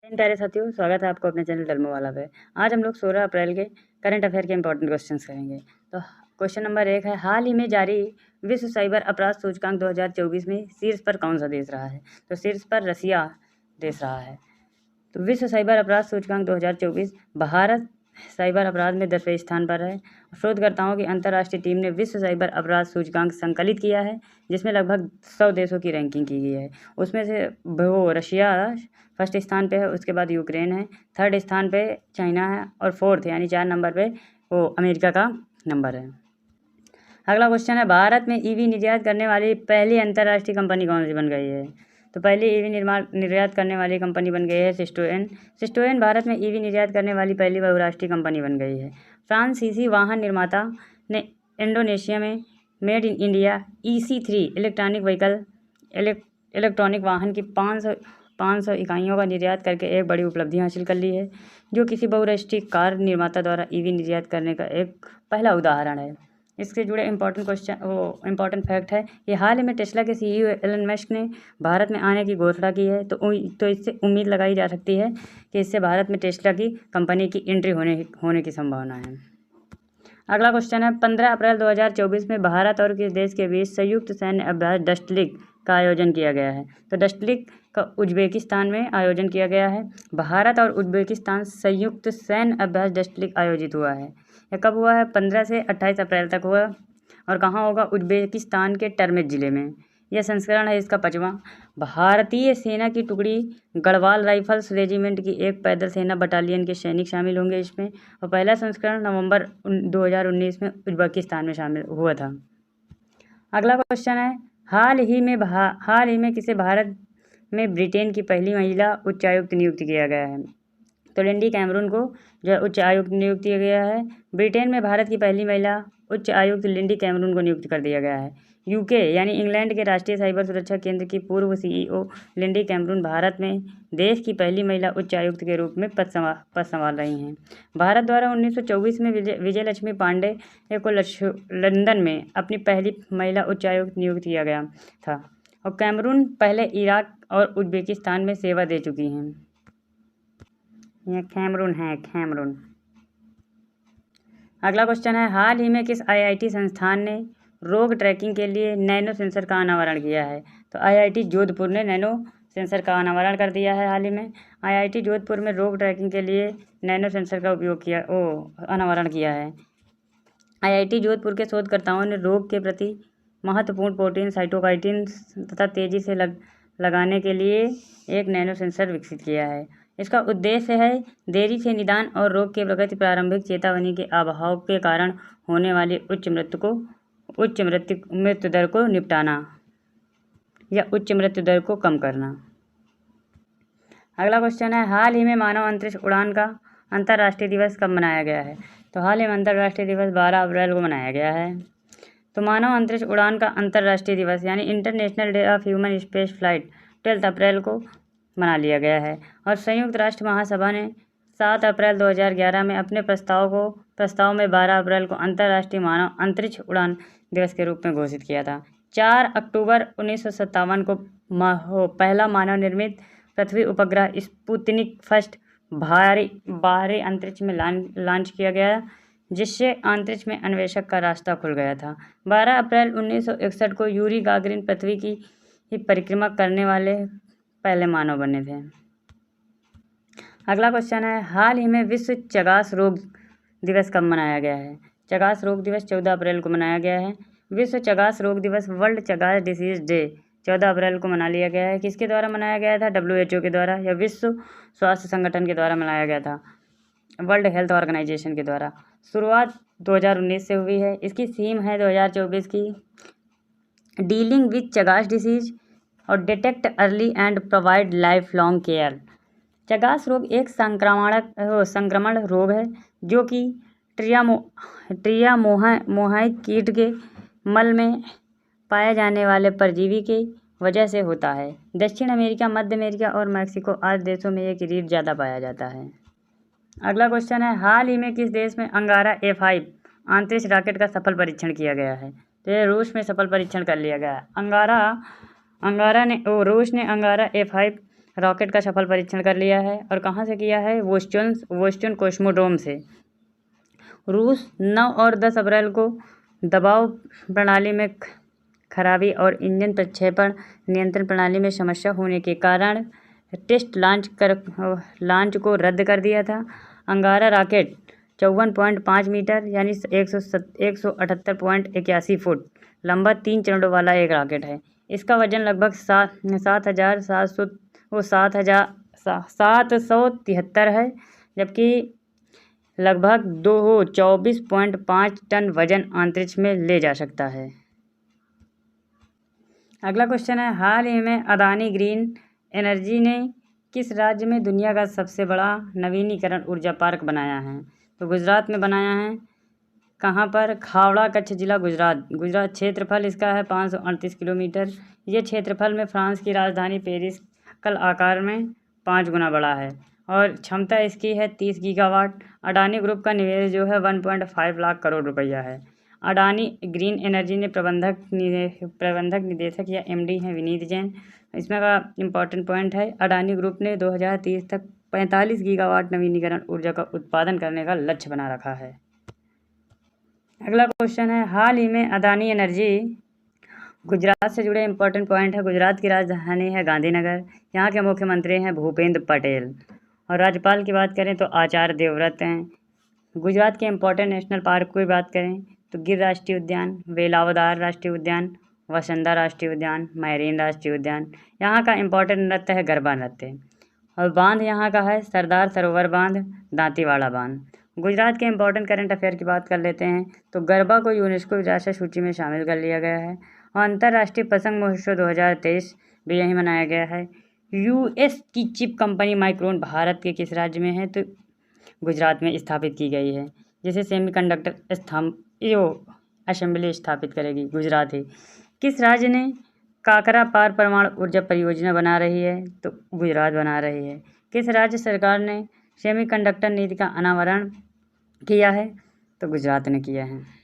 प्यारे साथियों, स्वागत है आपको अपने चैनल डल्मो वाला पे। आज हम लोग 16 अप्रैल के करंट अफेयर के इंपॉर्टेंट क्वेश्चंस करेंगे। तो क्वेश्चन नंबर 1 है, हाल ही में जारी विश्व साइबर अपराध सूचकांक 2024 में शीर्ष पर कौन सा देश रहा है? तो शीर्ष पर रसिया देश रहा है। तो विश्व साइबर अपराध सूचकांक 2024 भारत साइबर अपराध में 10वें स्थान पर है। शोधकर्ताओं की अंतर्राष्ट्रीय टीम ने विश्व साइबर अपराध सूचकांक संकलित किया है, जिसमें लगभग 100 देशों की रैंकिंग की गई है। उसमें से वो रशिया फर्स्ट स्थान पे है, उसके बाद यूक्रेन है, थर्ड स्थान पे चाइना है और फोर्थ यानी 4 नंबर पे वो अमेरिका का नंबर है। अगला क्वेश्चन है, भारत में ईवी निर्यात करने वाली पहली अंतर्राष्ट्रीय कंपनी कौन सी बन गई है? तो पहली ईवी निर्यात करने वाली कंपनी बन गई है सिस्टोएन। सिस्टोएन भारत में ईवी निर्यात करने वाली पहली बहुराष्ट्रीय कंपनी बन गई है। फ्रांसीसी वाहन निर्माता ने इंडोनेशिया में made in India EC3 electronic vehicle electronic वाहन की 500 इकाइयों का निर्यात करके एक बड़ी उपलब्धि हासिल कर ली है, जो किसी बहुराष्ट्रीय कार निर्माता द्वारा ईवी निर्यात करने का एक पहला उदाहरण है। इससे जुड़े इम्पोर्टेंट फैक्ट है कि हाल ही में टेस्ला के CEO एलन मस्क ने भारत में आने की घोषणा की है। तो इससे उम्मीद लगाई जा सकती है कि इससे भारत में टेस्ला की कंपनी की एंट्री होने की संभावना है। अगला क्वेश्चन है, 15 अप्रैल 2024 में भारत और किस देश के बीच संयुक्त सैन्य अभ्यास डस्टलिक का आयोजन किया गया है? तो डस्टलिक का उज्बेकिस्तान में आयोजन किया गया है। भारत और उज्बेकिस्तान संयुक्त सैन्य अभ्यास डस्टलिक आयोजित हुआ है। यह कब हुआ है? 15 से 28 अप्रैल तक हुआ और कहाँ होगा? उज्बेकिस्तान के टर्मेज जिले में। यह संस्करण है इसका 5वां। भारतीय सेना की टुकड़ी गढ़वाल राइफल्स रेजिमेंट की एक पैदल सेना बटालियन के सैनिक शामिल होंगे इसमें, और पहला संस्करण नवंबर 2019 में उज्बेकिस्तान में शामिल हुआ था। अगला क्वेश्चन है, हाल ही में किसे भारत में ब्रिटेन की पहली महिला उच्चायुक्त नियुक्त किया गया है? तो लिंडी कैमरून को जो है उच्च आयुक्त नियुक्त किया गया है। ब्रिटेन में भारत की पहली महिला उच्च आयुक्त लिंडी कैमरून को नियुक्त कर दिया गया है। यूके यानी इंग्लैंड के राष्ट्रीय साइबर सुरक्षा केंद्र की पूर्व CEO लिंडी कैमरून भारत में देश की पहली महिला उच्च आयुक्त के रूप में पद संभाल रही हैं। भारत द्वारा 1924 में विजयलक्ष्मी पांडे को लंदन में अपनी पहली महिला उच्च आयुक्त नियुक्त किया गया था, और कैमरून पहले इराक और उज्बेकिस्तान में सेवा दे चुकी हैं। यह कैमरून है, कैमरून। अगला क्वेश्चन है, हाल ही में किस IIT संस्थान ने रोग ट्रैकिंग के लिए नैनो सेंसर का अनावरण किया है? तो IIT जोधपुर ने नैनो सेंसर का अनावरण कर दिया है हाल ही में। IIT जोधपुर में रोग ट्रैकिंग के लिए नैनो सेंसर का अनावरण किया है। IIT जोधपुर के शोधकर्ताओं ने रोग के प्रति महत्वपूर्ण प्रोटीन साइटोकाइटिन तथा तेजी से लगाने के लिए एक नैनो सेंसर विकसित किया है। इसका उद्देश्य है देरी से निदान और रोग के प्रगति प्रारंभिक चेतावनी के अभाव के कारण होने वाली उच्च मृत्यु दर को निपटाना या उच्च मृत्यु दर को कम करना। अगला क्वेश्चन है, हाल ही में मानव अंतरिक्ष उड़ान का अंतर्राष्ट्रीय दिवस कब मनाया गया है? तो हाल ही में अंतर्राष्ट्रीय दिवस 12 अप्रैल को मनाया गया है। तो मानव अंतरिक्ष उड़ान का अंतर्राष्ट्रीय दिवस यानी international day of human space flight 12 अप्रैल को मना लिया गया है, और संयुक्त राष्ट्र महासभा ने 7 अप्रैल 2011 में अपने प्रस्ताव में 12 अप्रैल को अंतर्राष्ट्रीय मानव अंतरिक्ष उड़ान दिवस के रूप में घोषित किया था। 4 अक्टूबर 1957 को पहला मानव निर्मित पृथ्वी उपग्रह स्पुतनिक फर्स्ट बाहरी अंतरिक्ष में लॉन्च किया गया, जिससे अंतरिक्ष में अन्वेषक का रास्ता खुल गया था। 12 अप्रैल 1961 को यूरी गागरिन पृथ्वी की परिक्रमा करने वाले पहले मानव बने थे। अगला क्वेश्चन है, हाल ही में विश्व चगास रोग दिवस कब मनाया गया है? चगास रोग दिवस 14 अप्रैल को मनाया गया है। विश्व चगास रोग दिवस वर्ल्ड चगास डिसीज डे 14 अप्रैल को मना लिया गया है। किसके द्वारा मनाया गया था? WHO के द्वारा या विश्व स्वास्थ्य संगठन के द्वारा मनाया गया था, वर्ल्ड हेल्थ ऑर्गेनाइजेशन के द्वारा। शुरुआत 2019 से हुई है। इसकी थीम है 2024 की डीलिंग विथ चगास डिसीज और detect early and provide life long care. Chagas रोग एक संक्रमण रोग है जो कि मोहाइक कीट के मल में पाए जाने वाले परजीवी की वजह से होता है। दक्षिण अमेरिका, मध्य अमेरिका और मैक्सिको आदि देशों में ये कीट ज़्यादा पाया जाता है। अगला क्वेश्चन है, हाल ही में किस देश में अंगारा A5 अंतरिक्ष रॉकेट का सफल परीक्षण किया गया है? तो ये रूस में सफल परीक्षण कर लिया गया है। रूस ने अंगारा A5 रॉकेट का सफल परीक्षण कर लिया है और कहाँ से किया है? बोस्टन कॉस्मोड्रोम से। रूस 9 और 10 अप्रैल को दबाव प्रणाली में खराबी और इंजन प्रक्षेपण नियंत्रण प्रणाली में समस्या होने के कारण टेस्ट लॉन्च को रद्द कर दिया था। अंगारा रॉकेट 54.5 मीटर यानी 178.81 फुट लंबा 3 चरणों वाला एक रॉकेट है। इसका वजन लगभग 773 है, जबकि लगभग 24.5 टन वजन अंतरिक्ष में ले जा सकता है। अगला क्वेश्चन है, हाल ही में अदानी ग्रीन एनर्जी ने किस राज्य में दुनिया का सबसे बड़ा नवीनीकरण ऊर्जा पार्क बनाया है? तो गुजरात में बनाया है। कहाँ पर? खावड़ा कच्छ जिला गुजरात। क्षेत्रफल इसका है 538 किलोमीटर। ये क्षेत्रफल में फ्रांस की राजधानी पेरिस कल आकार में 5 गुना बड़ा है और क्षमता इसकी है 30 गीगावाट। अडानी ग्रुप का निवेश जो है 1.5 लाख करोड़ रुपया है। अडानी ग्रीन एनर्जी ने प्रबंधक निदेशक या MD हैं विनीत जैन। इसमें का इम्पॉर्टेंट पॉइंट है, अडानी ग्रुप ने 2030 तक 45 गीगावाट नवीनीकरण ऊर्जा का उत्पादन करने का लक्ष्य बना रखा है। अगला क्वेश्चन है, हाल ही में अदानी एनर्जी गुजरात से जुड़े इम्पोर्टेंट पॉइंट है। गुजरात की राजधानी है गांधीनगर। यहाँ के मुख्यमंत्री हैं भूपेंद्र पटेल और राज्यपाल की बात करें तो आचार्य देवव्रत हैं। गुजरात के इम्पोर्टेंट नेशनल पार्क की बात करें तो गिर राष्ट्रीय उद्यान, वेलावदार राष्ट्रीय उद्यान, वसंदा राष्ट्रीय उद्यान, मैरीन राष्ट्रीय उद्यान। यहाँ का इम्पोर्टेंट नृत्य है गरबा नृत्य और बांध यहाँ का है सरदार सरोवर बांध, दांतीवाड़ा बांध। गुजरात के इम्पोर्टेंट करंट अफेयर की बात कर लेते हैं तो गरबा को यूनेस्को विरासत सूची में शामिल कर लिया गया है और अंतर्राष्ट्रीय पतंग महोत्सव 2023 भी यहीं मनाया गया है। US की चिप कंपनी माइक्रोन भारत के किस राज्य में है? तो गुजरात में स्थापित की गई है, जिसे सेमीकंडक्टर असेंबली स्थापित करेगी गुजरात ही। किस राज्य ने काकरा पार परमाणु ऊर्जा परियोजना बना रही है? तो गुजरात बना रही है। किस राज्य सरकार ने सेमीकंडक्टर नीति का अनावरण किया है? तो गुजरात ने किया है।